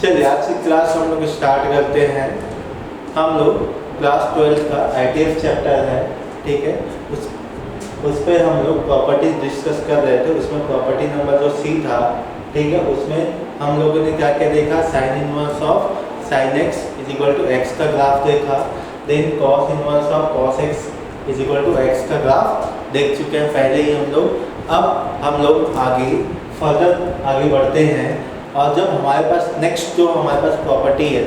चलिए आज की क्लास हम लोग स्टार्ट करते हैं। हम लोग क्लास 12 का ITF चैप्टर है, ठीक है। उस पर हम लोग प्रॉपर्टीज डिस्कस कर रहे थे। उसमें प्रॉपर्टी नंबर जो C था, ठीक है, उसमें हम लोगों ने क्या क्या देखा, sine inverse of sine x is equal to x का ग्राफ देखा। Then cos inverse of cos x is equal to x का ग्राफ देख चुके हैं पहले ही हम लोग। अब हम लोग आगे बढ़ते हैं। और जब हमारे पास नेक्स्ट जो हमारे पास प्रॉपर्टी है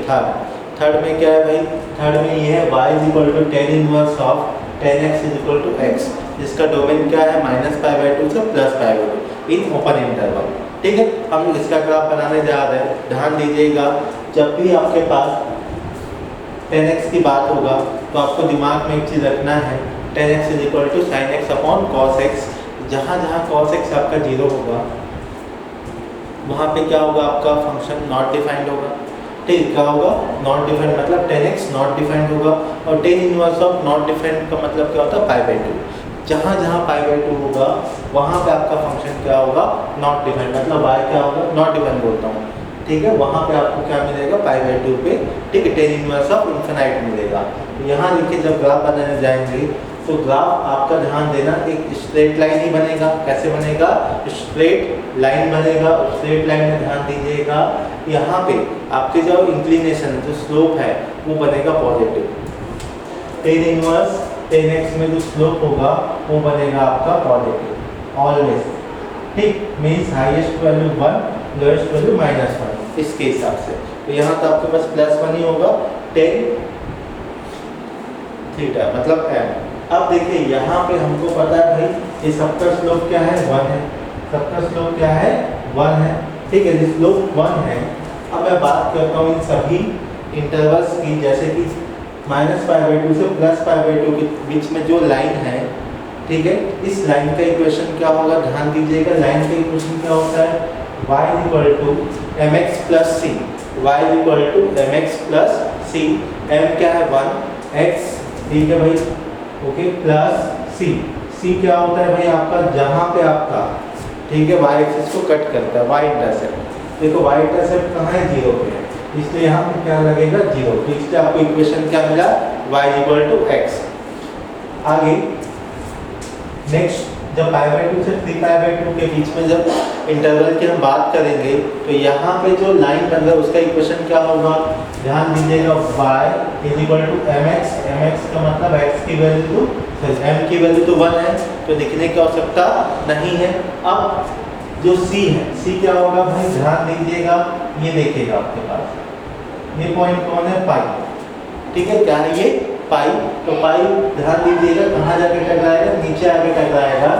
थर्ड में क्या है भाई, थर्ड में ये है y is equal to tan inverse of tan x is equal to x, जिसका डोमेन क्या है -π/2 से +π/2 इन ओपन इंटरवल, ठीक है। हम लोग इसका ग्राफ बनाने जा रहे हैं। ध्यान दीजिएगा, जब भी आपके पास 10x की बात होगा तो आपको दिमाग में एक चीज़ रखना है, 10x is equal to sine x upon cos x. जहाँ कॉस एक्स आपका 0 होगा वहाँ पे क्या होगा, आपका फंक्शन नॉट डिफाइंड होगा, ठीक। क्या होगा, नॉट डिफाइंड मतलब 10x नॉट डिफाइंड होगा। और tan inverse of not defined का मतलब क्या होता है, π/2। जहाँ π/2 होगा वहाँ पे आपका फंक्शन क्या होगा, नॉट डिफाइंड, मतलब y क्या होगा, नॉट डिफाइंड बोलता हूँ, ठीक है। वहाँ पे आपको क्या मिलेगा, π/2 पे, ठीक है, टेन इनवर्स ऑफ इन्फिनाइट मिलेगा। तो यहाँ देखिए जब ग्राफ बनाने जाएंगे तो ग्राफ आपका ध्यान देना एक स्ट्रेट लाइन ही बनेगा। कैसे बनेगा, स्ट्रेट लाइन बनेगा। स्ट्रेट लाइन में ध्यान दीजिएगा, यहाँ पे आपके जो इंक्लिनेशन जो स्लोप है वो बनेगा पॉजिटिव। टेन इनवर्स 10x में जो स्लोप होगा वो बनेगा आपका पॉजिटिव ऑलवेज, ठीक। Means highest value 1, lowest value -1 इसके हिसाब से। तो यहाँ तो आपके पास +1 ही होगा, टेन थीटा मतलब m। अब देखिए यहाँ पे हमको पता है भाई ये सबका स्लोप क्या है, 1 है। सबका स्लोप क्या है, 1 है, ठीक है। स्लोप 1 है। अब मैं बात करता हूँ इन सभी इंटरवल्स की, जैसे कि -π/2 से +π/2 के बीच में जो लाइन है, ठीक है। इस लाइन का इक्वेशन क्या होगा, ध्यान दीजिएगा। लाइन का इक्वेशन क्या होता है, y = mx + c। y = mx + c। m क्या है 1, x, ठीक है भाई, ओके, प्लस c क्या होता है भाई आपका, जहाँ पे आपका, ठीक है, y एक्सिस को कट करता है, y इंटरसेप्ट। देखो y इंटरसेप्ट कहाँ है, 0 पे है, इसलिए यहाँ पे क्या लगेगा, 0। तो इसलिए आपको इक्वेशन क्या मिला, y = x। आगे नेक्स्ट जब π/2 से 3π/2 के बीच में जब इंटरवल की हम बात करेंगे तो यहाँ पे जो लाइन बन रहा है उसका इक्वेशन क्या होगा, ध्यान दीजिएगा। y = mx, mx का मतलब x की वैल्यू m की वैल्यू तो 1 है, तो लिखने की आवश्यकता नहीं है। अब जो c है, c क्या होगा भाई, ध्यान दीजिएगा, ये देखिएगा आपके पास ये पॉइंट कौन है, पाई, ठीक है। क्या है ये, पाई। तो पाई ध्यान दीजिएगा कहाँ जाके टकराएगा, नीचे आके टकराएगा,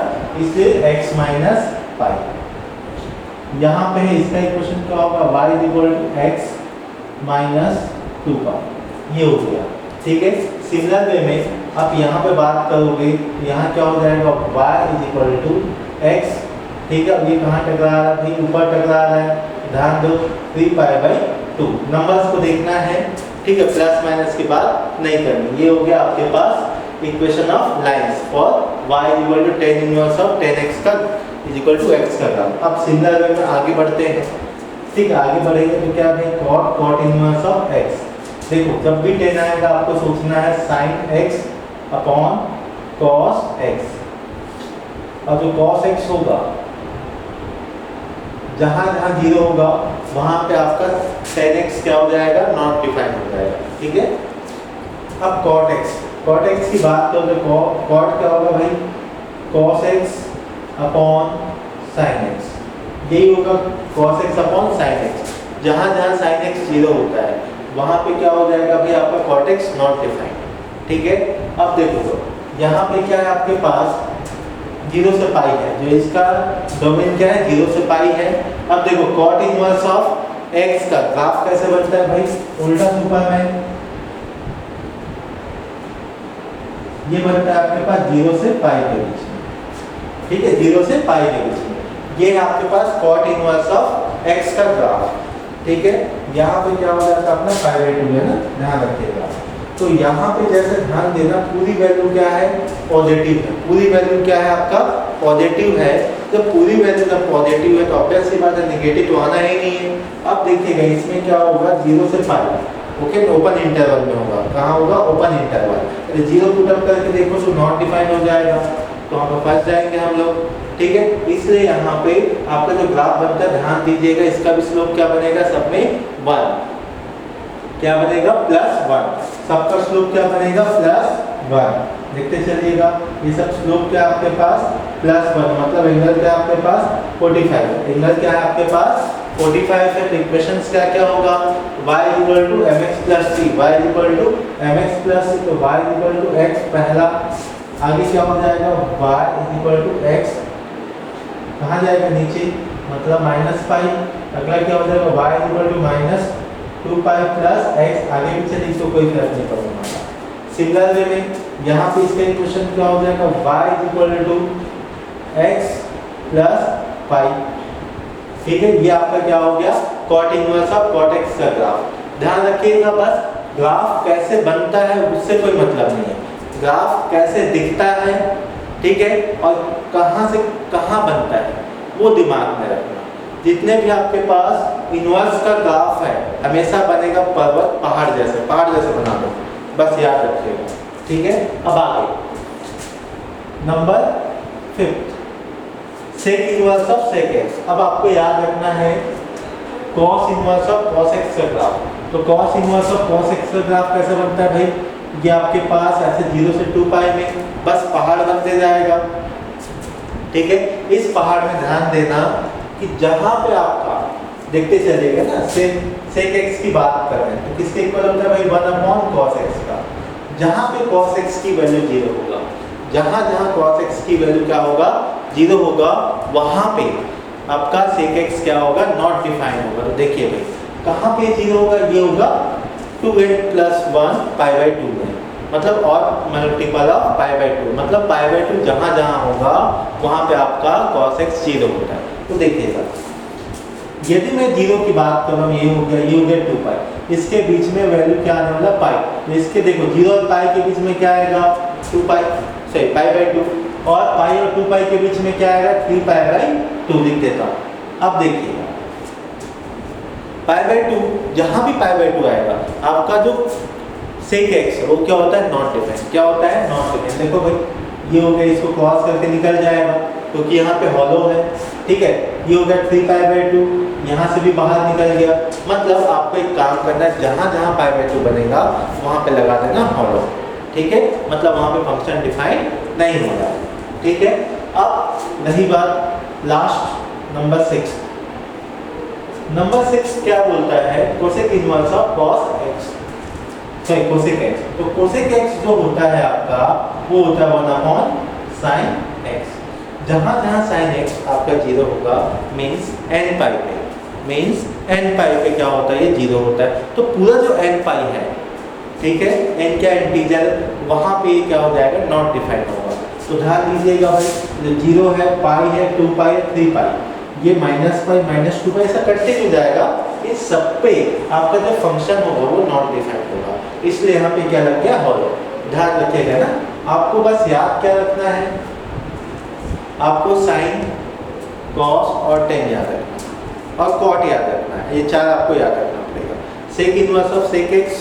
इसलिए x - पाई। यहाँ पे इसका इक्वेशन क्या होगा, y = x - 2 ये हो गया, ठीक है। सिमिलर वे में आप यहाँ पे बात करोगे तो यहाँ क्या हो जाएगा, y = x, ठीक है। अब ये कहाँ टकरा रहा है भाई, ऊपर टकरा रहा है, ध्यान दो, 3π/2। नंबर्स को देखना है, ठीक है, प्लस माइनस की बात नहीं करनी। ये हो गया आपके पास equation of lines for y = tan inverse of 10x का = x का ग्राफ। अब सिमिलर वे में आगे बढ़ते हैं, ठीक है। आगे बढ़ेंगे तो क्या है, cot इनवर्स ऑफ x। देखो जब भी 10 आएगा आपको सोचना है sin x upon cos x। और जो cos x होगा जहाँ 0 होगा वहाँ पे आपका tan x क्या हो जाएगा, नॉट डिफाइंड हो जाएगा, ठीक है। अब cot x की बात करें तो cot क्या होगा भाई, cos x upon sin x। यही होगा cos x upon sin x। जहाँ sin x 0 होता है वहाँ पे क्या हो जाएगा भाई आपका cot x नॉट डिफाइंड, ठीक है। अब देखो तो यहाँ पे क्या है आपके पास, 0 से पाई है, जो इसका डोमेन क्या है, 0 से पाई है। अब देखो cot इनवर्स ऑफ x का ग्राफ कैसे बनता है भाई, उल्टा सुपरमैन। ये बनता है आपके पास 0 से पाई के बीच में, ठीक है, 0 से पाई के बीच में। ये है आपके पास cot इनवर्स ऑफ x का ग्राफ, ठीक है। यहाँ पे क्या हो जाता है अपना π/2 है ना, ध्यान रखिएगा। तो यहाँ पे जैसे ध्यान देना, पूरी वैल्यू क्या है, पॉजिटिव है। पूरी वैल्यू क्या है आपका, पॉजिटिव है। जब पूरी वैल्यू जब पॉजिटिव है तो ऑब्वियस सी बात है नेगेटिव तो आना ही नहीं है। अब अब देखिएगा इसमें क्या होगा, 0 से पाई, ओके, ओपन इंटरवल में होगा। कहाँ होगा, ओपन इंटरवल। अरे 0 पुट अप करके देखो तो नॉट डिफाइंड हो जाएगा, तो हम फंस जाएंगे हम लोग, ठीक है। इसलिए यहाँ पे आपका जो ग्राफ बनता है ध्यान दीजिएगा, इसका भी स्लोप क्या बनेगा, सब में 1, क्या बनेगा, +1। सबका स्लोप क्या बनेगा, +1। देखते चलिएगा, ये सब स्लोप क्या आपके पास, +1, मतलब एंगल क्या आपके पास 45, एंगल क्या है आपके पास 45 है। इक्वेशंस क्या क्या होगा, y = mx + c, y = mx + c, तो y = x पहला, आगे क्या हो जाएगा, y = x, कहाँ जाएगा नीचे, मतलब -पाई, अगला क्या हो जाएगा, y = -2पाई + x, आगे पीछे लिख तो कोई फर्क नहीं पड़ेगा। सिमिलर वे में यहाँ पे इसका इक्वेशन क्या हो जाएगा, y = x + पाई, ठीक है। ये आपका क्या हो गया, cot inverse of cot x का ग्राफ। ध्यान रखिएगा, बस ग्राफ कैसे बनता है उससे कोई मतलब नहीं है, ग्राफ कैसे दिखता है, ठीक है, और कहाँ से कहाँ बनता है वो दिमाग में रखना। जितने भी आपके पास इनवर्स का ग्राफ है हमेशा बनेगा पर्वत पहाड़ जैसे बना दो, बस याद रखिएगा, ठीक है। अब आगे number 5, sec inverse of sec x. अब आपको याद रखना है cos inverse of cos x का ग्राफ। तो cos inverse of cos x का ग्राफ कैसे बनता है भाई, ये आपके पास ऐसे 0 से 2 पाई में बस पहाड़ बनते जाएगा, ठीक है। इस पहाड़ में ध्यान देना कि जहां पे आपका देखते चलेगा ना, सेक एक्स की बात कर रहे हैं तो किसके इक्वल होता है भाई, 1/cos x का। जहां पे cos x की वैल्यू 0 होगा, जहां cos x की वैल्यू क्या होगा, 0 होगा, वहां पे आपका सेक x क्या होगा, नॉट डिफाइंड होगा। तो देखिए भाई कहां पे 0 होगा, ये होगा 2n + 1 π/2 में, मतलब और मल्टीपल ऑफ π/2, मतलब π/2 जहां होगा वहां पे आपका cos x 0 होता है। तो देखिएगा यदि मैं 0 की बात कर रहा हूँ, ये हो गया 2 पाई, इसके बीच में वैल्यू क्या आने वाला पाई, तो इसके देखो 0 और पाई के बीच में क्या आएगा, 2 पाई, सॉरी π/2, और पाई और 2 पाई के बीच में क्या आएगा, 3 π/2 लिख देता हूँ। अब देखिए π/2, जहां भी π/2 आएगा आपका जो सेक एक्स वो क्या होता है, नॉट डिफाइंड। क्या होता है, नॉट डिफाइंड। देखो भाई ये हो गया, इसको क्रॉस करके निकल जाएगा क्योंकि यहाँ पे हॉलो है, ठीक है। ये हो गया 3 π/2, यहाँ से भी बाहर निकल गया, मतलब आपको एक काम करना है, जहाँ π/2 बनेगा वहाँ पे लगा देना हॉलो, ठीक है, मतलब वहाँ पे फंक्शन डिफाइन नहीं हो रहा है, ठीक है। अब रही बात लास्ट नंबर 6। नंबर 6 क्या बोलता है, cosec inverse of cos x, sorry cosec x। तो कोसेक x जो होता है आपका वो होता है 1/sin x। जहां sin x आपका 0 होगा मींस n पाई पे, मींस n पाई पे क्या होता है, ये 0 होता है। तो पूरा जो n पाई है, ठीक है, n क्या इंटीजर, वहां पे क्या हो जाएगा, नॉट डिफाइंड होगा। तो ध्यान दीजिएगा भाई, जो 0 है, पाई है, 2 पाई है, 3 पाई, ये -पाई -2 पाई ऐसा करते हो जाएगा। इस सब पे आपका जो फंक्शन होगा वो नॉट डिफाइंड होगा, इसलिए यहाँ पे क्या लग गया, हॉलो। ध्यान रखिएगा ना, आपको बस याद क्या रखना है, आपको साइन, कॉस और टेन याद रखना और कॉट याद रखना है, ये 4 आपको याद रखना पड़ेगा। Sec inverse of sec x,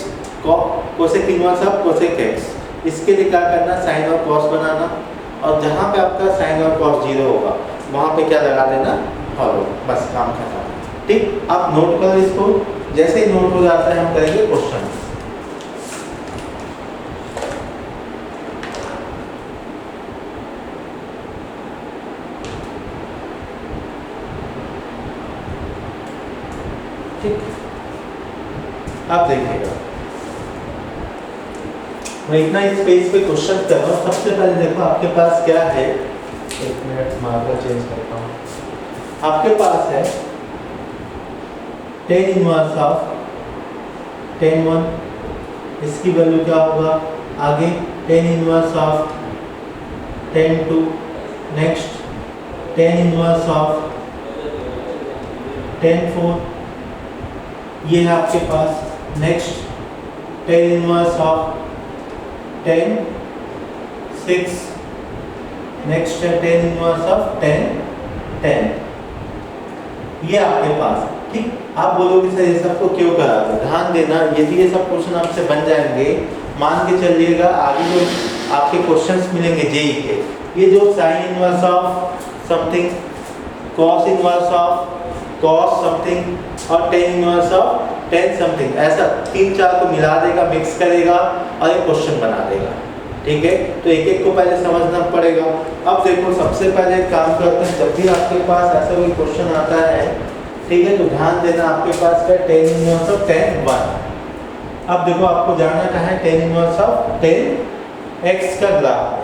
cosec inverse of cosec x, इसके लिए क्या करना, साइन और कॉस बनाना, और जहाँ पे आपका साइन और कॉस 0 होगा वहाँ पे क्या लगा देना, हॉलो, बस काम खत्म, ठीक। आप नोट करो इसको, जैसे ही नोट हो जाता है हम करेंगे क्वेश्चन। ठीक, आप देखिएगा मैं इतना स्पेस पे क्वेश्चन कर रहा हूँ। सबसे पहले देखो आपके पास क्या है, एक मिनट मार्कर चेंज करता हूँ। आपके पास है tan इनवर्स ऑफ tan 1, इसकी वैल्यू क्या होगा, आगे tan inverse of tan 2, next tan inverse of tan 4, ये है आपके पास, next tan inverse of tan 6, next है tan इनवर्स ऑफ tan 10। ये आपके पास ठीक, आप बोलोगे सर ये सबको क्यों करा दो, ध्यान देना यदि ये सब क्वेश्चन आपसे बन जाएंगे, मान के चलिएगा आगे जो आपके क्वेश्चंस मिलेंगे जेई के, ये जो sine inverse of something, cos inverse of cos something और tan inverse of tan something, ऐसा 3-4 को मिला देगा, मिक्स करेगा और एक क्वेश्चन बना देगा। ठीक है, तो एक एक को पहले समझना पड़ेगा। अब देखो सबसे पहले एक काम करते हैं, जब भी आपके पास ऐसा कोई क्वेश्चन आता है, ठीक है, तो ध्यान देना आपके पास का टेन इनवर्स ऑफ टेन 1। अब देखो आपको जानना क्या है, ten inverse of tan x का ग्राफ है।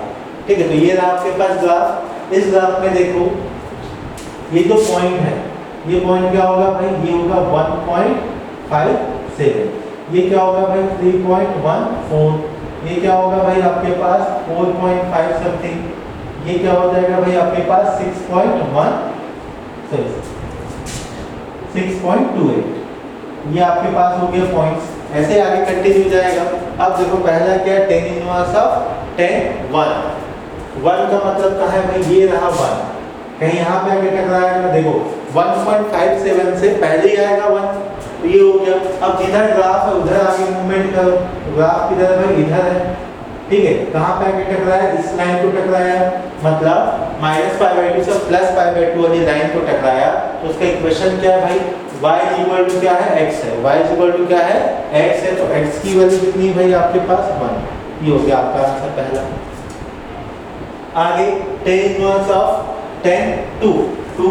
ठीक है, तो ये रहा आपके पास ग्राफ। इस ग्राफ में देखो ये जो पॉइंट है, ये पॉइंट क्या होगा भाई, ये होगा 1.57, ये क्या होगा भाई 3.14, ये क्या होगा भाई आपके पास 4.5 समथिंग, ये क्या हो जाएगा भाई आपके पास 6.28, ये आपके पास हो गया पॉइंट्स। ऐसे आगे कंटिन्यू जाएगा। अब देखो पहला क्या है, टेन इनवर्स ऑफ टेन 1 का मतलब क्या है भाई, ये रहा 1, कहीं यहाँ पे आगे टकराएगा, देखो 1.57 से पहले ही आएगा 1, तो ये हो गया। अब जिधर ग्राफ है उधर आगे मूवमेंट करो, ग्राफ किधर है, इधर है। ठीक है, कहाँ पे आगे टकराया, इस लाइन को टकराया, मतलब -π/2 से +π/2 वाली लाइन को टकराया, तो उसका इक्वेशन क्या है भाई, y = क्या है, x है, y = क्या है, x है, तो x की वैल्यू कितनी है भाई आपके पास 1, ये हो गया आपका आंसर पहला। आगे tan इनवर्स ऑफ tan 2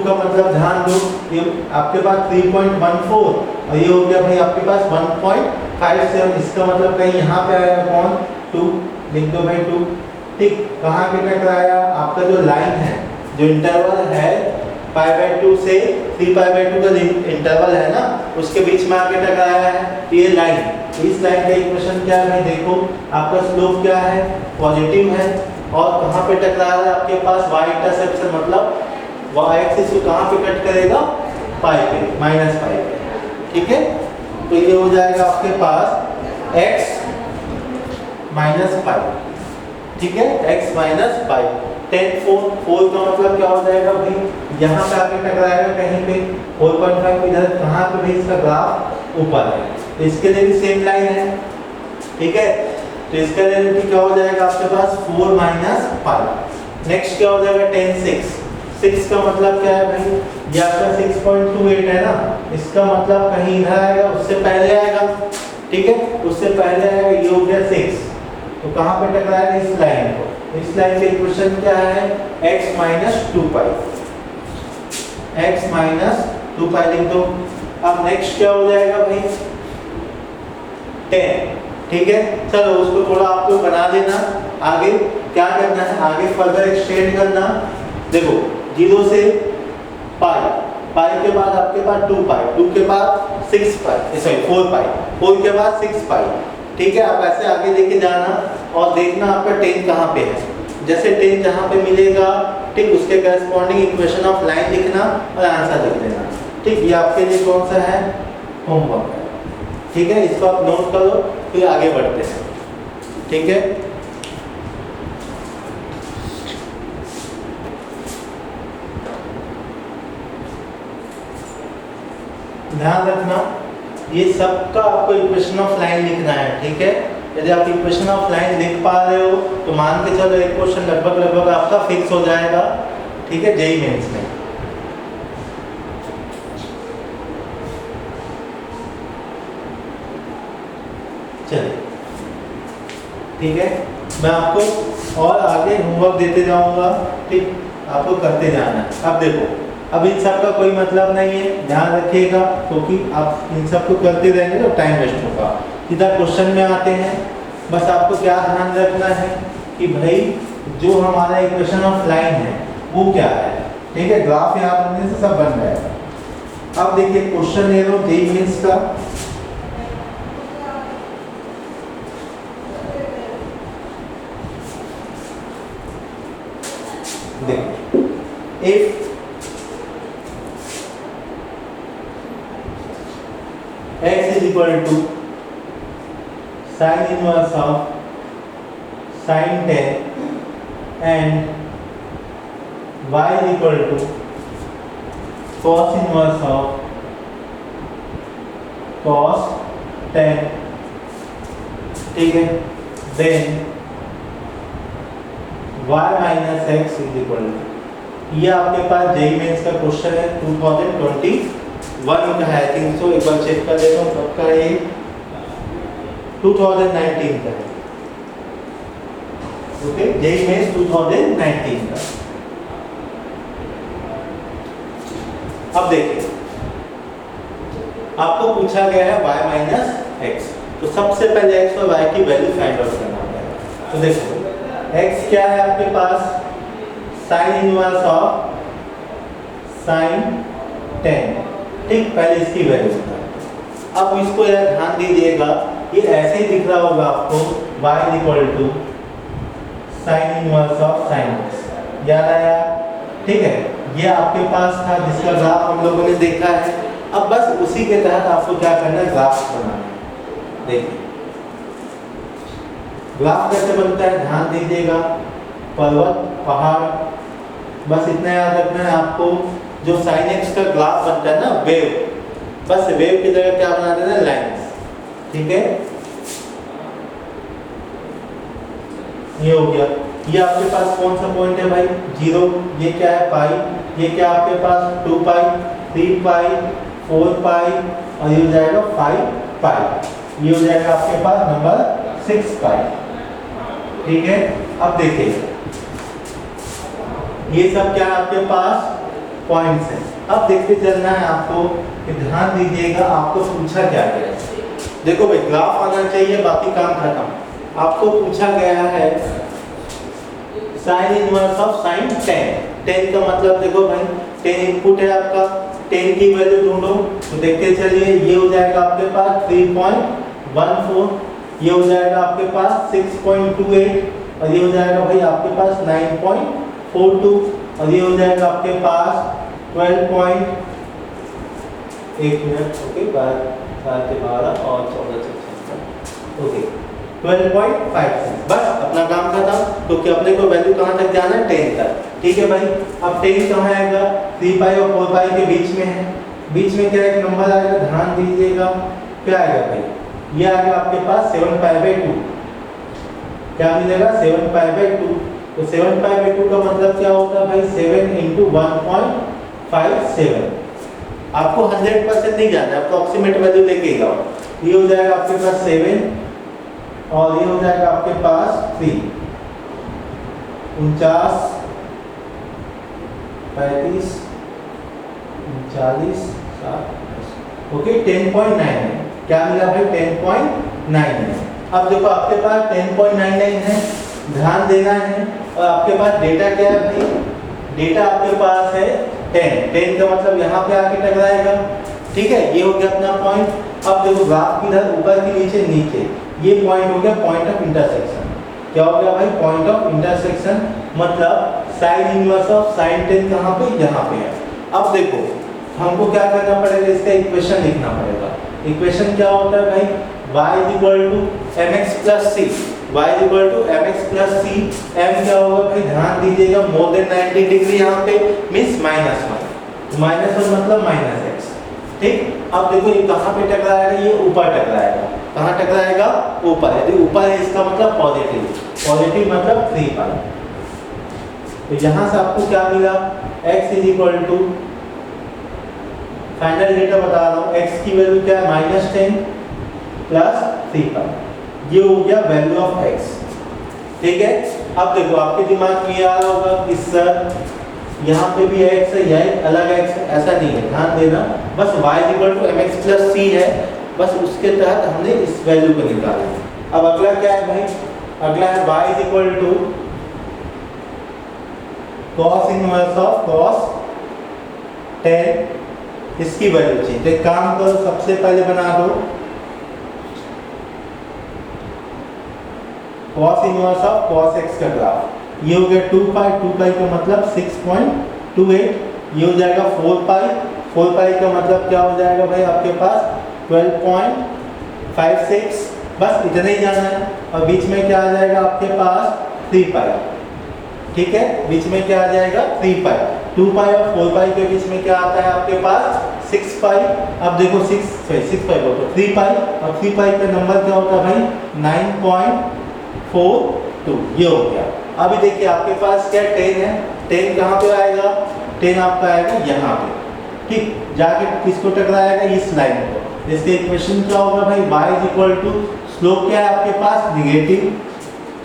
का मतलब ध्यान दो, ये आपके पास 3.14 और ये हो गया भाई आपके पास 1.57, इसका मतलब कहीं यहाँ पे आया कौन 2, लिख दो भाई 2। ठीक, कहाँ पे टकराया, आपका जो लाइन है, जो इंटरवल है π/2 से 3π/2 का इंटरवल है ना, उसके बीच में आके टकराया है, तो ये लाइन, इस लाइन का इक्वेशन क्या है भाई, देखो आपका स्लोप क्या है, पॉजिटिव है, और कहाँ पे टकरा रहा है आपके पास y इंटरसेप्शन, मतलब y एक्सिस को कहाँ पे कट करेगा, पाई पे, -π पे। ठीक है, तो ये हो जाएगा आपके पास x - π। ठीक है, x - π। tan 4 का मतलब क्या हो जाएगा भाई, यहाँ पे आके टकराएगा कहीं पे 4.5, इधर कहाँ पे भाई इसका ग्राफ ऊपर है, तो इसके लिए भी सेम लाइन है। ठीक है, तो इसका लिए भी क्या हो जाएगा आपके पास 4 - π। नेक्स्ट क्या हो जाएगा tan 6 का मतलब क्या है भाई, ये आपका 6.28 है ना, इसका मतलब कहीं इधर आएगा, उससे पहले आएगा। ठीक है, उससे पहले आएगा, ये हो गया 6, तो कहाँ पे टकराएगा, इस लाइन को, इस लाइन का इक्वेशन क्या है, x - 2π, x - 2π लिख दो। अब नेक्स्ट क्या हो जाएगा भाई 10। ठीक है, चलो उसको थोड़ा आप लोग बना देना। आगे क्या करना है, आगे फर्दर एक्सटेंड करना। देखो 0 से पाई, पाई के बाद आपके पास 2π, 2 के बाद 6π, सॉरी 4π, 4 के बाद 6π। ठीक है, आप ऐसे आगे लेके जाना और देखना आपका 10 कहाँ पे है, जैसे 10 जहाँ पे मिलेगा, ठीक, उसके करस्पॉन्डिंग इक्वेशन ऑफ लाइन लिखना और आंसर लिख देना। ठीक, ये आपके लिए कौन सा है, होमवर्क है। ठीक है, इसको आप नोट करो, फिर आगे बढ़ते हैं। ठीक है, ध्यान रखना ये सबका आपको इक्वेशन ऑफ लाइन लिखना है। ठीक है, यदि आप इक्वेशन ऑफ लाइन लिख पा रहे हो तो मान के चलो एक क्वेश्चन लगभग आपका फिक्स हो जाएगा। ठीक है, जेईई मेंस में। चलिए, ठीक है, मैं आपको और आगे होमवर्क देते जाऊंगा। ठीक, आपको करते जाना है। अब देखो, अब इन सब का कोई मतलब नहीं है, ध्यान रखिएगा, क्योंकि आप इन सब को करते रहेंगे तो टाइम वेस्ट होगा। सीधा क्वेश्चन में आते हैं। बस आपको क्या ध्यान रखना है कि भाई जो हमारा इक्वेशन ऑफ लाइन है वो क्या है। ठीक है, ग्राफ याद रखने से सब बन जाएगा। अब देखिए क्वेश्चन ले लो जेईई मेंस का। देखो, if x is equal to sin inverse of sin 10 and y is equal to cos inverse of cos 10, ठीक है, then y minus x is equal to, ये आपके पास जेई मेंस का क्वेश्चन है 2021 का है, आई थिंक सो, एक बार चेक कर लेता हूँ कब का है, 2019 का है, ओके, जेई मेंस 2019 का। अब देखिए आपको पूछा गया है y माइनस एक्स, तो सबसे पहले x और y की वैल्यू फाइंड आउट करना पड़ेगा। तो देखो x क्या है आपके पास, साइन इनवर्स ऑफ साइन 10, ठीक, पहले इसकी वैल्यू बता। अब इसको यार ध्यान दीजिएगा, ये ऐसे ही दिख रहा होगा आपको, y equal to sine inverse of sine x, याद आया, ठीक है, ये आपके पास था जिसका ग्राफ हम लोगों ने देखा है। अब बस उसी के तहत आपको क्या करना है, ग्राफ बनाना है। देखिए ग्राफ कैसे बनता है, ध्यान दीजिएगा, पर्वत पहाड़, बस इतना याद रखना है आपको, जो साइन एक्स का ग्राफ बनता है ना, वेव, बस वेव की जगह क्या बना देना, लाइंस, ठीक है, ये हो गया। ये आपके पास कौन सा पॉइंट है भाई, 0, ये क्या है पाई, ये क्या आपके पास 2 पाई, 3 पाई, 4 पाई, और ये हो जाएगा 5 पाई, ये हो जाएगा आपके पास नंबर 6 पाई, ठीक है। अब देखिए ये सब क्या है आपके पास पॉइंट्स हैं। अब देखते चलना है आपको, ध्यान दीजिएगा, आपको पूछा क्या गया है, देखो भाई ग्राफ आना चाहिए, बाकी काम खत्म। आपको पूछा गया है साइन इनवर्स ऑफ साइन 10 का मतलब देखो भाई 10 इनपुट है आपका, 10 की वैल्यू ढूंढो, तो देखते चलिए, ये हो जाएगा आपके पास 3.14, ये हो जाएगा आपके पास 6.28, और ये हो जाएगा भाई आपके पास 9.42, और ये हो जाएगा आपके पास 12. एक मिनट, ओके, 12 और 14, ओके, 12.56, बस अपना काम खत्म। तो कि अपने को वैल्यू कहाँ तक जाना है, 10 तक, ठीक है भाई। अब 10 कहाँ आएगा, 3 पाई और 4 पाई के बीच में है, बीच में क्या एक नंबर आएगा, ध्यान दीजिएगा, क्या आएगा भाई, ये आएगा आपके पास 7 पाई बाई 2, क्या मिलेगा 7 पाई बाई 2, तो 7 पाई बाई 2 का मतलब क्या होता है भाई, 7 इंटू 1.57, आपको 100% नहीं जाना, अप्रॉक्सीमेट वैल्यू लेके ही आओ। ये हो जाएगा आपके पास 7, और ये हो जाएगा आपके पास 3, 49, 35, 40, 60, ओके, 10.9 है, क्या मिला भाई 10.9 है। अब देखो आपके पास 10.99 है, ध्यान देना है, और आपके पास डेटा क्या है भाई, डेटा आपके पास है 10 का मतलब यहाँ पे आके टकराएगा, ठीक है, ये हो गया अपना पॉइंट। अब देखो ग्राफ किधर, ऊपर के नीचे नीचे, ये पॉइंट हो गया पॉइंट ऑफ इंटरसेक्शन, क्या हो गया भाई, पॉइंट ऑफ इंटरसेक्शन, मतलब साइन इनवर्स ऑफ साइन 10 कहाँ पे, यहाँ पे है। अब देखो हमको क्या करना पड़ेगा, इसका इक्वेशन लिखना पड़ेगा। इक्वेशन क्या होता है भाई, y is equal to mx plus c, y is equal to mx plus सी, m क्या होगा भाई, ध्यान दीजिएगा, मोर देन 90 डिग्री यहाँ पे मीन्स -1, -1 मतलब माइनस एक्स, ठीक। अब देखो ये कहाँ पे टकराएगा, ये ऊपर टकराएगा, कहाँ टकराएगा, ऊपर, यदि ऊपर है इसका मतलब पॉजिटिव, पॉजिटिव मतलब 3 पाई, तो यहाँ से आपको क्या मिला, x is equal to, final data बता रहा हूँ, x की वैल्यू क्या है, -10 प्लस 3 पाई, ये हो गया वैल्यू ऑफ x, ठीक है। अब देखो आपके दिमाग में आ रहा होगा कि सर यहाँ पे भी x है, यह अलग x है, ऐसा नहीं है, ध्यान देना, बस y equal to mx plus c है, बस उसके तहत हमने इस वैल्यू को निकाला। अब अगला क्या है भाई, अगला है y is equal to cos inverse of cos 10, इसकी वैल्यू चाहिए, तो एक काम करो, सबसे पहले बना दो cos inverse of cos x का ग्राफ, ये हो गया 2 पाई का मतलब 6.28, ये हो जाएगा 4 पाई का मतलब क्या हो जाएगा भाई आपके पास 12.56, बस इतना ही जाना है। और बीच में क्या आ जाएगा आपके पास 3 पाई, ठीक है, बीच में क्या आ जाएगा 3 पाई, 2 पाई और 4 पाई के बीच में क्या आता है आपके पास 6 पाई। अब देखो 6 पाई बोलो तो 3 पाई, और 3 पाई का नंबर क्या होता है भाई 9.42, ये हो गया। अभी देखिए आपके पास क्या 10 है, 10 कहाँ पे आएगा, 10 आपका आएगा यहाँ पे, ठीक, जाके किसको टकराएगा, इस लाइन को। इसके इक्वेशन क्या होगा भाई, y is equal to slope क्या है आपके पास निगेटिव,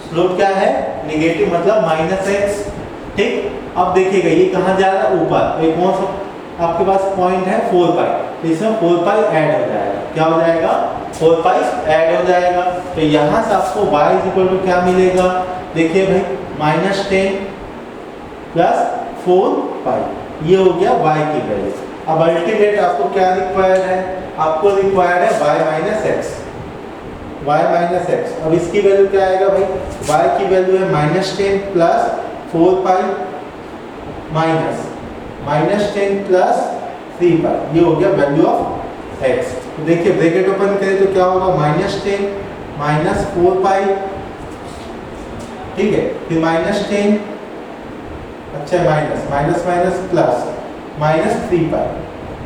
स्लोप क्या है निगेटिव मतलब -x, ठीक। अब देखिएगा ये कहाँ जा रहा है ऊपर, तो ये कौन सा आपके पास पॉइंट है 4 पाई, तो इसमें 4 पाई ऐड हो जाएगा, क्या हो जाएगा 4 पाई ऐड हो जाएगा। तो यहाँ से आपको y इज इक्वल टू क्या मिलेगा, देखिए भाई -10 प्लस 4 पाई, ये हो गया y की वैल्यू। अब अल्टीमेट आपको क्या रिक्वायर्ड है, आपको रिक्वायर्ड है y माइनस x। अब इसकी वैल्यू क्या आएगा भाई, y की वैल्यू है -10 प्लस 4 पाई माइनस -10 प्लस 3 पाई, ये हो गया वैल्यू ऑफ x। तो देखिए ब्रैकेट ओपन करें तो क्या होगा -10 माइनस 4 पाई, ठीक है, फिर -10, अच्छा माइनस प्लस -3 पाई,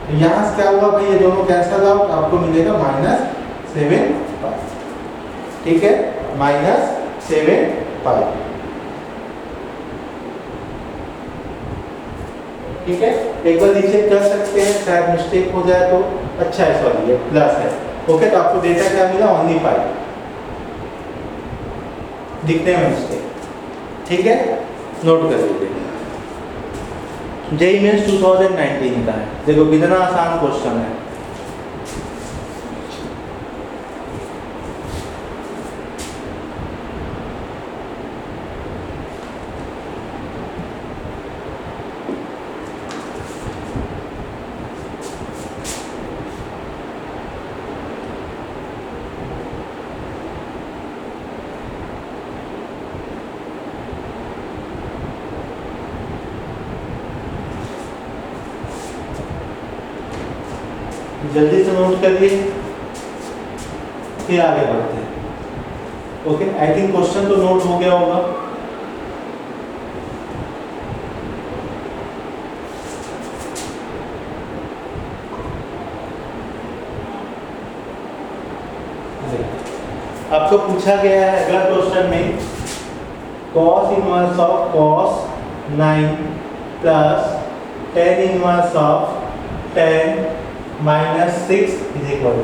तो यहाँ से क्या हुआ भाई ये दोनों कैंसिल आउट, आपको मिलेगा -7 पाई, ठीक है, -7 पाई, ठीक है। एक बार नीचे कर सकते हैं, शायद मिस्टेक हो जाए तो, अच्छा है सॉरी ये प्लस है, ओके। तो आपको डेटा क्या मिला ओनली पाई, दिखने में मिस्टेक, ठीक है, नोट कर लीजिए। जेईई मेंस 2019 का है, देखो कितना आसान क्वेश्चन है। जल्दी से नोट करिए, फिर आगे बढ़ते हैं, ओके। आई थिंक क्वेश्चन तो नोट हो गया होगा। आपको पूछा गया है अगला क्वेश्चन में cos inverse of cos 9 plus tan inverse of tan -6 is equal,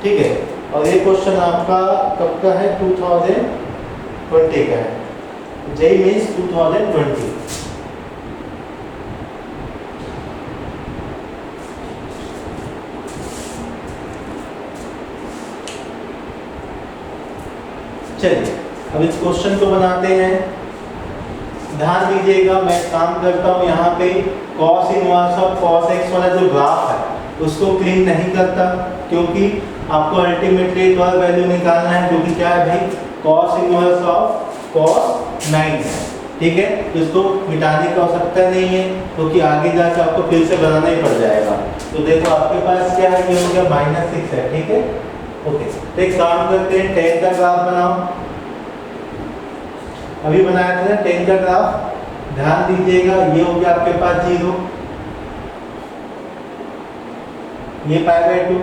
ठीक है। और ये क्वेश्चन आपका कब का है 2020 का है, जेईई मेंस 2020। चलिए अब इस क्वेश्चन को बनाते हैं। ध्यान दीजिएगा मैं काम करता हूँ यहाँ पे cos inverse of cos x वाला जो ग्राफ है उसको क्लीन नहीं करता, क्योंकि आपको अल्टीमेटली एक और वैल्यू निकालना है जो कि क्या है भाई cos इनवर्स ऑफ cos 9 है, ठीक है। इसको मिटाने की आवश्यकता नहीं है, क्योंकि आगे जाकर आपको फिर से बनाना ही पड़ जाएगा। तो देखो आपके पास क्या है, ये हो गया -6 है, ठीक है, ओके। तो एक काम करते हैं, tan का ग्राफ बनाओ, अभी बनाया था ना tan का ग्राफ, ध्यान दीजिएगा ये हो गया आपके पास 0, ये π/2,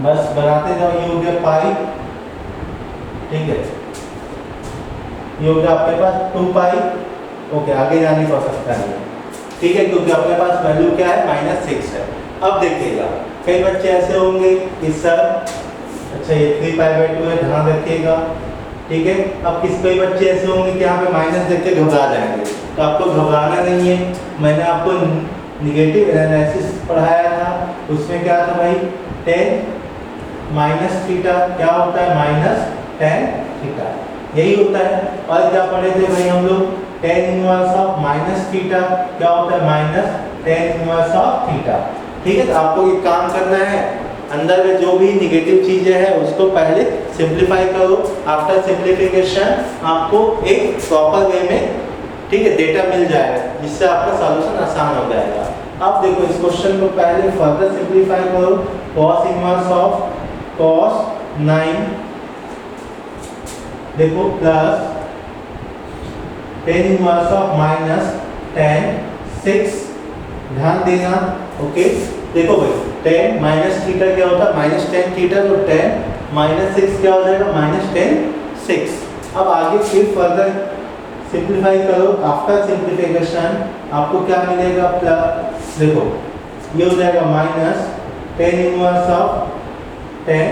बस बनाते जाओ, ये हो गया पाई, ठीक है, ये हो गया आपके पास 2 पाई, ओके। आगे जाने की आवश्यकता नहीं है, ठीक है, क्योंकि आपके पास वैल्यू क्या है -6 है। अब देखिएगा कई बच्चे ऐसे होंगे कि सर अच्छा ये 3π/2 है, ध्यान रखिएगा, ठीक है। अब कई बच्चे ऐसे होंगे कि यहाँ पे माइनस देख के घबरा जाएंगे, तो आपको घबराना नहीं है। मैंने आपको निगेटिव एनालिसिस पढ़ाया था, उसमें क्या था भाई tan -थीटा क्या होता है -tan थीटा, यही होता है। और क्या पढ़े थे भाई हम लोग tan इनवर्स ऑफ -थीटा क्या होता है -tan इनवर्स ऑफ थीटा, ठीक है। तो आपको एक काम करना है, अंदर में जो भी निगेटिव चीजें हैं उसको पहले सिंपलीफाई करो, आफ्टर सिंपलीफिकेशन आपको एक प्रॉपर वे में, ठीक है, डेटा मिल जाएगा, जिससे आपका सॉल्यूशन आसान हो जाएगा। अब देखो इस क्वेश्चन को पहले फर्दर सिंपलीफाई करो, cos इनवर्स ऑफ cos 9 देखो plus tan inverse of minus tan 6, ध्यान देना। ओके देखो भाई tan माइनस थीटा क्या होता है, माइनस tan थीटा, तो tan माइनस 6 क्या हो जाएगा, माइनस tan 6। अब आगे फिर फर्दर सिंप्लीफाई करो, आफ्टर सिंप्लीफिकेशन आपको क्या मिलेगा, प्लस देखो ये हो जाएगा minus tan inverse of tan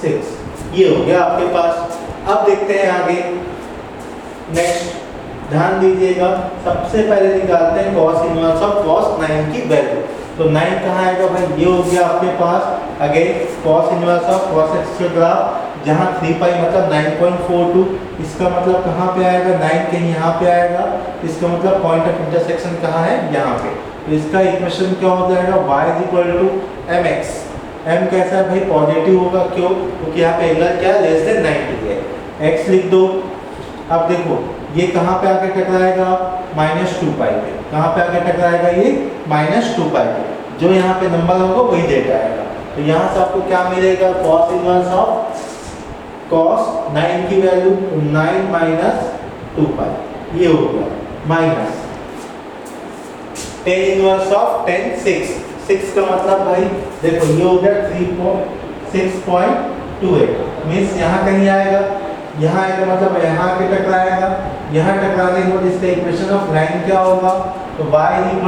6, ये हो गया आपके पास। अब देखते हैं आगे नेक्स्ट, ध्यान दीजिएगा सबसे पहले निकालते हैं cos इनवर्स ऑफ cos 9 की वैल्यू। तो 9 कहाँ आएगा भाई, ये हो गया आपके पास again cos inverse of cos x का ग्राफ, जहाँ 3 पाई मतलब 9.42, इसका मतलब कहाँ पे आएगा, 9 कहीं यहाँ पे आएगा, इसका मतलब पॉइंट ऑफ इंटरसेक्शन कहाँ है, यहाँ पे। तो इसका इक्वेशन क्या हो जाएगा, y = mx। m कैसा है भाई, पॉजिटिव होगा, क्यों, क्योंकि यहाँ पे एंगल क्या है, लेस देन 90 है। x लिख दो। अब देखो ये कहाँ पे आके टकराएगा, -2 पाई पे। कहाँ पे आके टकराएगा, ये -2 पाई पे। जो यहाँ पे नंबर होगा वही डेटा आएगा। तो यहाँ से आपको क्या मिलेगा, cos इनवर्स ऑफ cos 9 की वैल्यू 9 - 2 पाई, ये हो गया, minus tan inverse of tan 6, 6 का मतलब भाई देखो ये हो गया 6.28, मीन्स यहाँ कहीं आएगा, यहाँ आएगा मतलब यहाँ के टकराएगा, यहाँ टकराने के बाद इसका इक्वेशन ऑफ लाइन क्या होगा, तो y =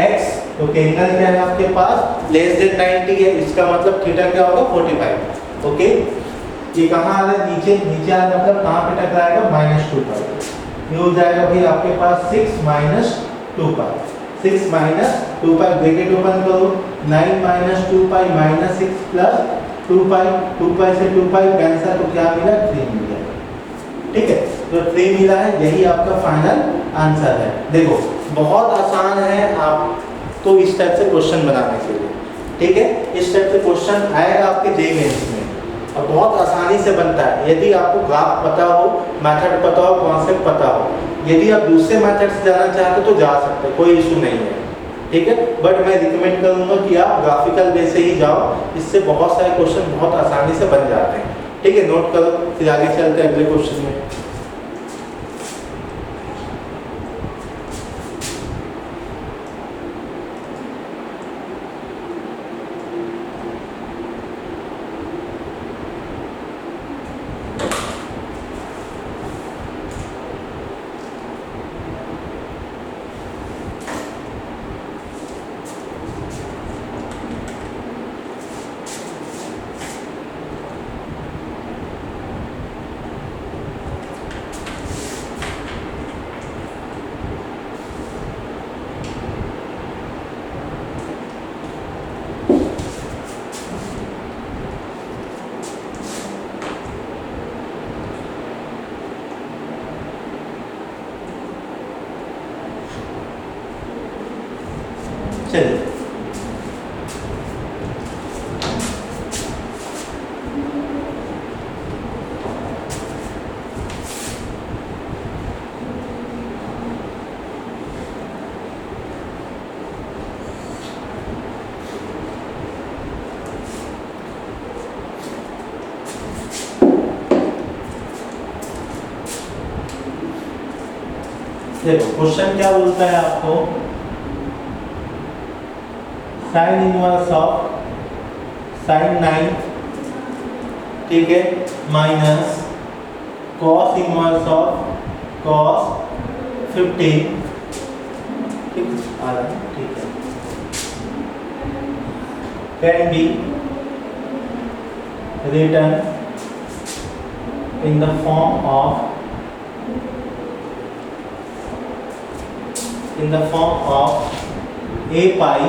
x, तो एंगल क्या है आपके पास, लेस देन 90 है, इसका मतलब थीटा क्या होगा, 45। ओके ये कहाँ आ रहा है, नीचे, नीचे आ रहा मतलब कहाँ पे टकराएगा, -2 पाई। ये हो जाएगा भाई आपके पास 6 - 2 पाई, 6 - 2 पाई, ब्रैकेट ओपन करो, 9 - 2 पाई -6 प्लस 2 पाई, 2 पाई से 2 पाई कैंसिल, तो क्या मिला, 3 मिला। ठीक है, तो 3 मिला है, यही आपका फाइनल आंसर है। देखो बहुत आसान है आपको इस टाइप से क्वेश्चन बनाने के लिए। ठीक है, इस टाइप से क्वेश्चन आएगा आपके जे मेंस में और बहुत आसानी से बनता है, यदि आपको ग्राफ पता हो, मेथड पता हो, कॉन्सेप्ट पता हो। यदि आप दूसरे मेथड से जाना चाहते हो तो जा सकते, कोई इशू नहीं है। ठीक है, बट मैं रिकमेंड करूंगा कि आप ग्राफिकल वे से ही जाओ, इससे बहुत सारे क्वेश्चन बहुत आसानी से बन जाते हैं। ठीक है, नोट करो, फिर आगे चलते हैं अगले क्वेश्चन में। चलिए देखो क्वेश्चन क्या बोलता है आपको, साइन इनवर्स ऑफ साइन 9, ठीक है, minus cos inverse of cos 15, ठीक आ रहा है, ठीक है, can be written in the form of a pi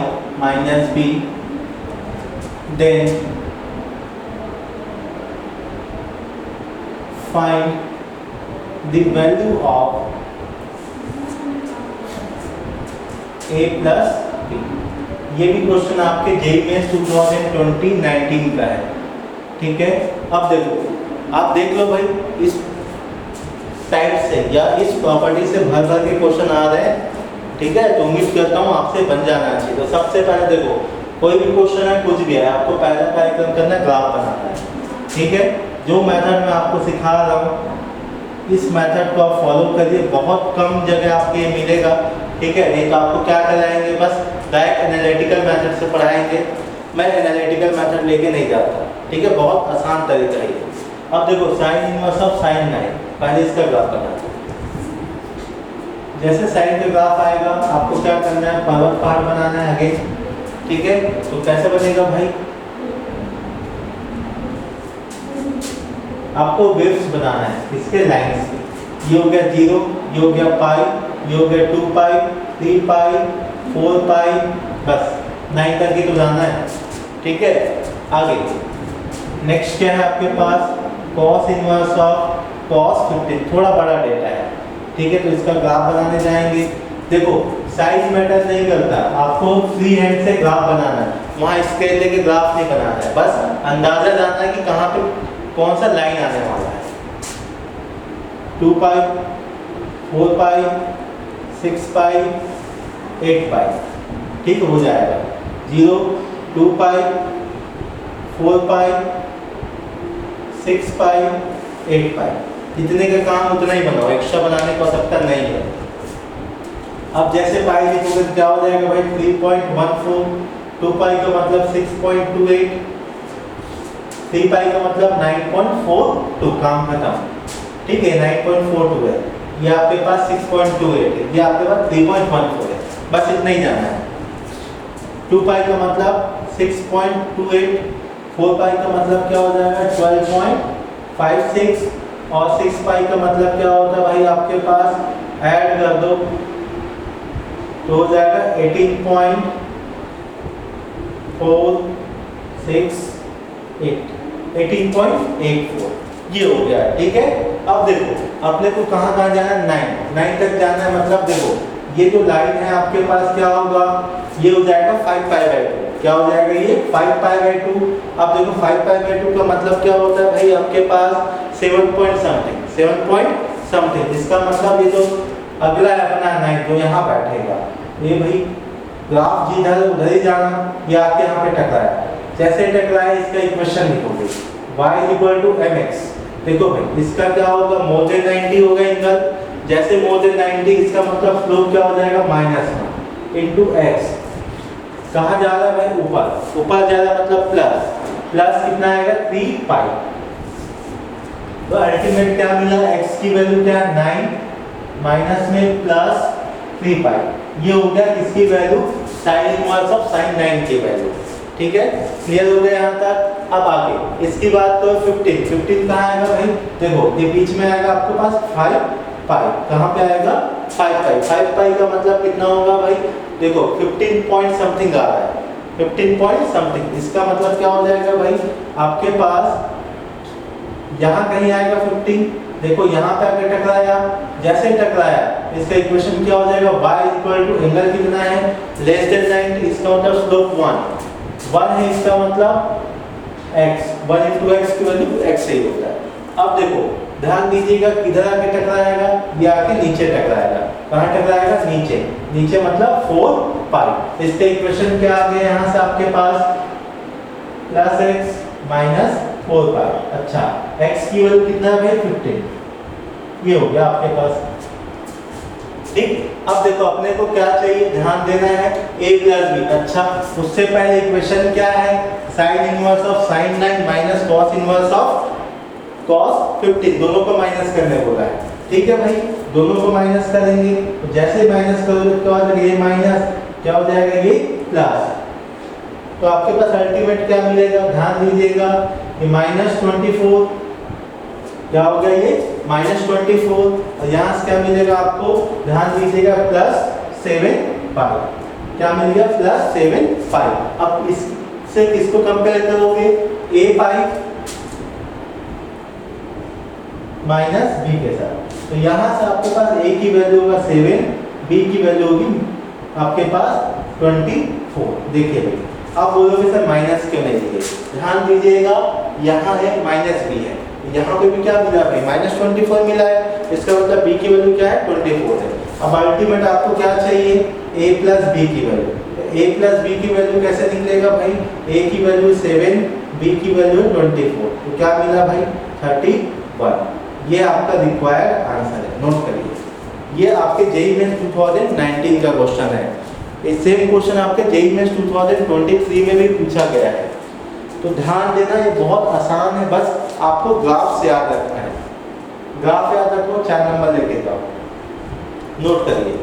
minus b, then find the value of a plus b। ये भी क्वेश्चन आपके जेईई मेंस 2020-19 का है। ठीक है, अब देखो, आप देख लो भाई, इस टाइप से या इस प्रॉपर्टी से भर भर के क्वेश्चन आ रहे हैं। ठीक है, तो उम्मीद करता हूँ आपसे बन जाना चाहिए। तो सबसे पहले देखो, कोई भी क्वेश्चन है, कुछ भी है, आपको पहला कार्यक्रम करना है, ग्राफ बनाना है। ठीक है, जो मेथड मैं आपको सिखा रहा हूँ इस मेथड को आप फॉलो करिए, बहुत कम जगह आपको ये मिलेगा, ठीक है। नहीं तो आपको क्या कराएंगे, बस डायरेक्ट एनालिटिकल मेथड से पढ़ाएंगे। मैं एनालिटिकल मेथड लेके नहीं जाता, ठीक है। बहुत आसान तरीका है ये। अब देखो साइन इनवर्स ऑफ साइन 9, पहले इसका ग्राफ बनाते हैं। जैसे साइन का ग्राफ आएगा आपको क्या करना है, पावर पार्ट बनाना है आगे, ठीक है। तो कैसे बनेगा भाई, आपको वेव्स बनाना है इसके लाइंस की। ये हो गया 0, ये हो गया पाई, ये हो गया 2 पाई, 3 पाई, 4 पाई, बस 9 तक ही तो जाना है, ठीक है। आगे नेक्स्ट क्या है आपके पास, cos इनवर्स ऑफ cos 15, थोड़ा बड़ा डेटा है, ठीक है। तो इसका ग्राफ बनाने जाएंगे। देखो साइज मैटर नहीं करता, आपको फ्री हैंड से ग्राफ बनाना है, वहाँ स्केल लेके ग्राफ नहीं बनाना है, बस अंदाजा जानना है कि कहाँ पे कौन सा लाइन आने वाला है। 2 पाई, 4 पाई, 6 पाई, 8 पाई, ठीक हो जाएगा। 0, 2 पाई, 4 पाई, 6 पाई, 8 पाई, इतने का काम उतना ही बनाओ, एक्स्ट्रा बनाने की आवश्यकता नहीं है। अब जैसे पाई लिखोगे तो क्या हो जाएगा भाई, 3.14, 2 पाई का मतलब 6.28, 3 पाई का मतलब 9.42, काम खत्म, ठीक है। 9.42 है, ये आपके पास 6.28 है, ये आपके पास 3.14 है, बस इतना ही जाना है। 2 पाई का मतलब 6.28, 4 पाई का मतलब क्या हो जाएगा 12.56, और 6 पाई का मतलब क्या होता है भाई आपके पास, ऐड कर दो तो हो जाएगा 18.84, ये हो गया, ठीक है। अब देखो अपने को कहाँ कहाँ जाना है, 9 तक जाना है। मतलब देखो ये जो लाइन है आपके पास क्या होगा, ये हो जाएगा 5 पाई बाई 2, क्या हो जाएगा ये 5 पाई बाई 2। अब देखो 5 पाई बाई 2 का मतलब क्या होता है भाई आपके पास 7 पॉइंट समथिंग, इसका मतलब ये जो अगला है अपना 9 जो यहाँ बैठेगा, ये भाई ग्राफ जिधर उधर ही जाना, ये आके यहाँ पे टकराया, जैसे टकराया इसका इक्वेशन लिखोगे y=mx। देखो भाई इसका क्या होगा, मोर देन 90 होगा एंगल, जैसे मोर देन 90 इसका मतलब स्लोप क्या हो जाएगा -1 इनटू x। कहाँ जा रहा है भाई, ऊपर जा रहा है, मतलब प्लस कितना आएगा 3 पाई। तो अल्टीमेट क्या मिला, x की वैल्यू क्या है 9 माइनस में प्लस 3 पाई, ये हो गया किसकी value, sign inverse of sign 9 की वैल्यू, ठीक है। क्लियर हो गया यहाँ तक। अब आगे इसकी बात तो 15 कहाँ आएगा भाई, देखो ये बीच में आएगा आपके पास 5 पाई, कहाँ पे आएगा 5 पाई का मतलब कितना होगा भाई, देखो 15 पॉइंट समथिंग आ रहा है, 15 पॉइंट समथिंग, इसका मतलब क्या हो जाएगा भाई आपके पास यहाँ कहीं आएगा 15, देखो यहाँ पे आके टकराया, जैसे टकराया इसका इक्वेशन क्या हो जाएगा, y एंगल कितना है लेस देन 90, इसका मतलब स्लोप 1 है, इसका मतलब x, 1 into x की वैल्यू x ही होता है। अब देखो ध्यान दीजिएगा किधर आके टकराएगा, ये आके नीचे टकराएगा, कहाँ टकराएगा नीचे मतलब 4 पाई। इसका इक्वेशन क्या आ गया यहाँ से आपके पास प्लस x माइनस 4 पाई। अच्छा x की वैल्यू कितना है भाई 15, ये हो गया आपके पास, ठीक। अब देखो अपने को क्या चाहिए, ध्यान देना है a प्लस b। अच्छा उससे पहले इक्वेशन क्या है, sign inverse of sign 9 minus cos inverse of cos 15, दोनों को माइनस करने बोला है, ठीक है भाई। दोनों को माइनस करेंगे, तो जैसे माइनस करोगे तो बाद ये माइनस क्या हो जाएगा, ये प्लस, तो आपके पास अल्टीमेट क्या मिलेगा, ध्यान दीजिएगा ये -24, क्या हो गया ये -24, और यहाँ से क्या मिलेगा आपको, ध्यान दीजिएगा +7 पाई, क्या मिल गया +7 पाई। अब इससे किसको कंपेयर करोगे, a पाई माइनस b के साथ, तो यहाँ से आपके पास a की वैल्यू होगा 7, b की वैल्यू होगी आपके पास 24। देखिए भाई आप बोलोगे सर माइनस क्यों नहीं दिए, ध्यान दीजिएगा यहाँ है -b है, यहाँ पे भी क्या मिला भाई -24 मिला है, इसका मतलब b की वैल्यू क्या है 24 है। अब अल्टीमेट आपको क्या चाहिए, a प्लस b की वैल्यू, a प्लस b की वैल्यू कैसे निकलेगा भाई, a की वैल्यू 7, b की वैल्यू 24, तो क्या मिला भाई 31। ये आपका रिक्वायर्ड आंसर है, नोट करिए। ये आपके जेईई मेंस 2019 का क्वेश्चन है। ये सेम क्वेश्चन आपके जेईई मेंस 2023 में भी पूछा गया है, तो ध्यान देना, ये बहुत आसान है, बस आपको ग्राफ से याद रखना है। ग्राफ याद रखो, 4 नंबर लेके जाओ, नोट करिए।